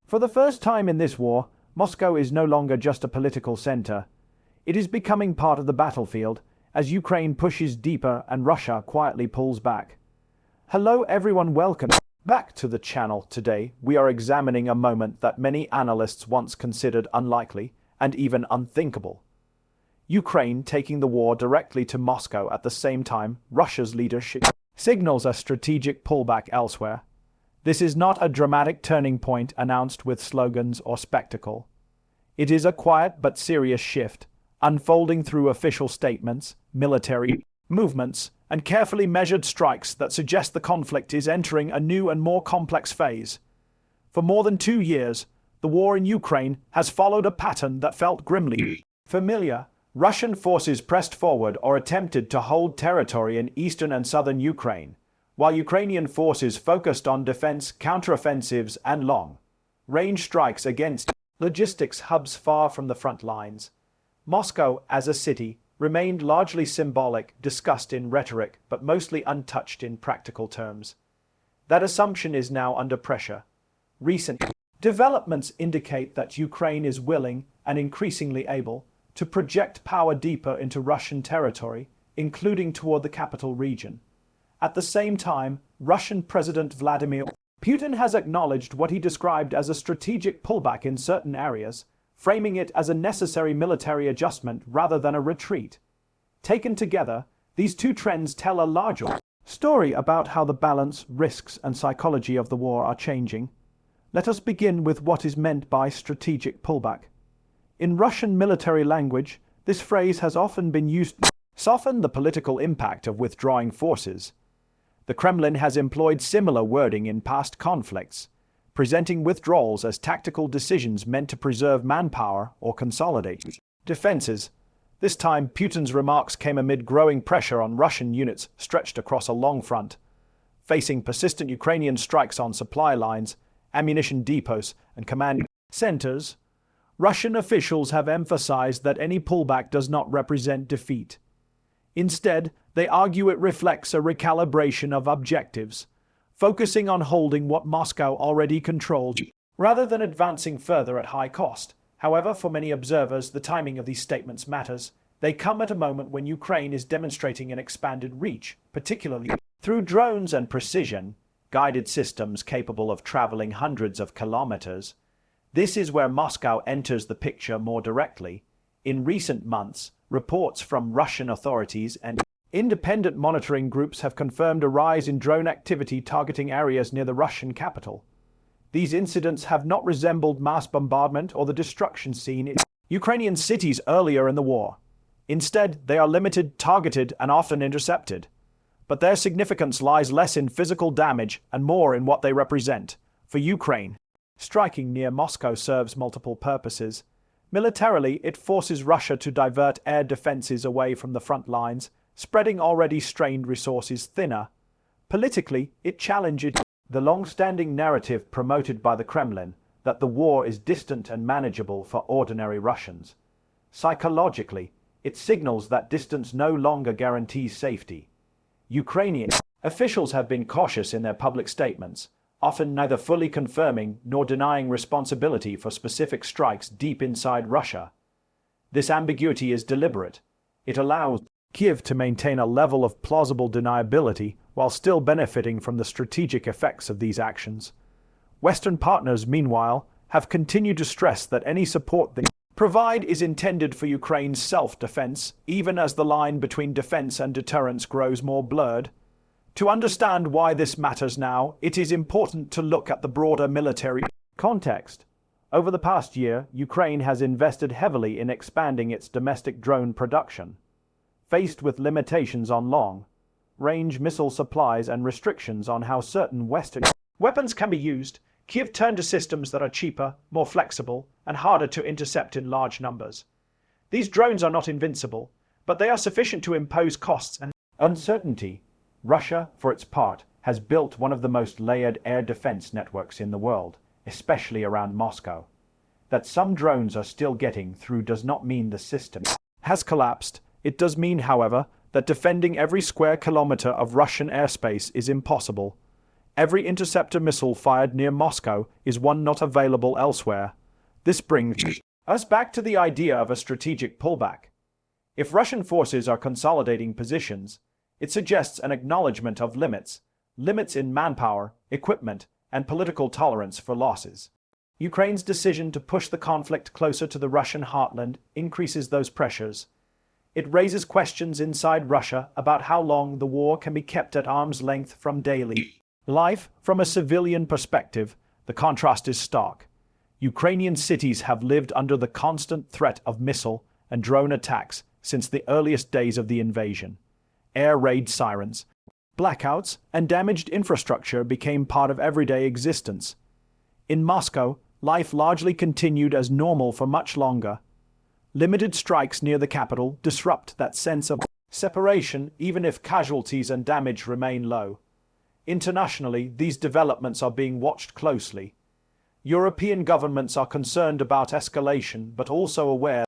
For the first time in this war, Moscow is no longer just a political center. It is becoming part of the battlefield as Ukraine pushes deeper and Russia quietly pulls back. Hello everyone, welcome back to the channel. Today we are examining a moment that many analysts once considered unlikely and even unthinkable. Ukraine taking the war directly to Moscow at the same time Russia's leadership signals a strategic pullback elsewhere. This is not a dramatic turning point announced with slogans or spectacle. It is a quiet but serious shift, unfolding through official statements, military movements, and carefully measured strikes that suggest the conflict is entering a new and more complex phase. For more than 2 years, the war in Ukraine has followed a pattern that felt grimly familiar. Russian forces pressed forward or attempted to hold territory in eastern and southern Ukraine, while Ukrainian forces focused on defense, counteroffensives, and long-range strikes against logistics hubs far from the front lines. Moscow, as a city, remained largely symbolic, discussed in rhetoric, but mostly untouched in practical terms. That assumption is now under pressure. Recent developments indicate that Ukraine is willing and increasingly able to project power deeper into Russian territory, including toward the capital region. At the same time, Russian President Vladimir Putin has acknowledged what he described as a strategic pullback in certain areas, framing it as a necessary military adjustment rather than a retreat. Taken together, these two trends tell a larger story about how the balance, risks, and psychology of the war are changing. Let us begin with what is meant by strategic pullback. In Russian military language, this phrase has often been used to soften the political impact of withdrawing forces. The Kremlin has employed similar wording in past conflicts, presenting withdrawals as tactical decisions meant to preserve manpower or consolidate defenses. This time, Putin's remarks came amid growing pressure on Russian units stretched across a long front, facing persistent Ukrainian strikes on supply lines, ammunition depots, and command centers. Russian officials have emphasized that any pullback does not represent defeat. Instead, they argue it reflects a recalibration of objectives, focusing on holding what Moscow already controlled, rather than advancing further at high cost. However, for many observers, the timing of these statements matters. They come at a moment when Ukraine is demonstrating an expanded reach, particularly through drones and precision-guided systems capable of traveling hundreds of kilometers. This is where Moscow enters the picture more directly. In recent months, reports from Russian authorities and independent monitoring groups have confirmed a rise in drone activity targeting areas near the Russian capital. These incidents have not resembled mass bombardment or the destruction seen in Ukrainian cities earlier in the war. Instead, they are limited, targeted, and often intercepted. But their significance lies less in physical damage and more in what they represent. For Ukraine, striking near Moscow serves multiple purposes. Militarily, it forces Russia to divert air defenses away from the front lines, spreading already strained resources thinner. Politically, it challenges the long-standing narrative promoted by the Kremlin that the war is distant and manageable for ordinary Russians. Psychologically, it signals that distance no longer guarantees safety. Ukrainian officials have been cautious in their public statements, often neither fully confirming nor denying responsibility for specific strikes deep inside Russia. This ambiguity is deliberate. It allows Kiev to maintain a level of plausible deniability while still benefiting from the strategic effects of these actions. Western partners, meanwhile, have continued to stress that any support they provide is intended for Ukraine's self-defense, even as the line between defense and deterrence grows more blurred. To understand why this matters now, it is important to look at the broader military context. Over the past year, Ukraine has invested heavily in expanding its domestic drone production. Faced with limitations on long-range missile supplies and restrictions on how certain Western weapons can be used, Kiev turned to systems that are cheaper, more flexible, and harder to intercept in large numbers. These drones are not invincible, but they are sufficient to impose costs and uncertainty. Russia, for its part, has built one of the most layered air defense networks in the world, especially around Moscow. That some drones are still getting through does not mean the system has collapsed. It does mean, however, that defending every square kilometer of Russian airspace is impossible. Every interceptor missile fired near Moscow is one not available elsewhere. This brings us back to the idea of a strategic pullback. If Russian forces are consolidating positions, it suggests an acknowledgement of limits in manpower, equipment, and political tolerance for losses. Ukraine's decision to push the conflict closer to the Russian heartland increases those pressures. It raises questions inside Russia about how long the war can be kept at arm's length from daily life. From a civilian perspective, the contrast is stark. Ukrainian cities have lived under the constant threat of missile and drone attacks since the earliest days of the invasion. Air raid sirens, blackouts, and damaged infrastructure became part of everyday existence. In Moscow, life largely continued as normal for much longer. Limited strikes near the capital disrupt that sense of separation, even if casualties and damage remain low. Internationally, these developments are being watched closely. European governments are concerned about escalation, but also aware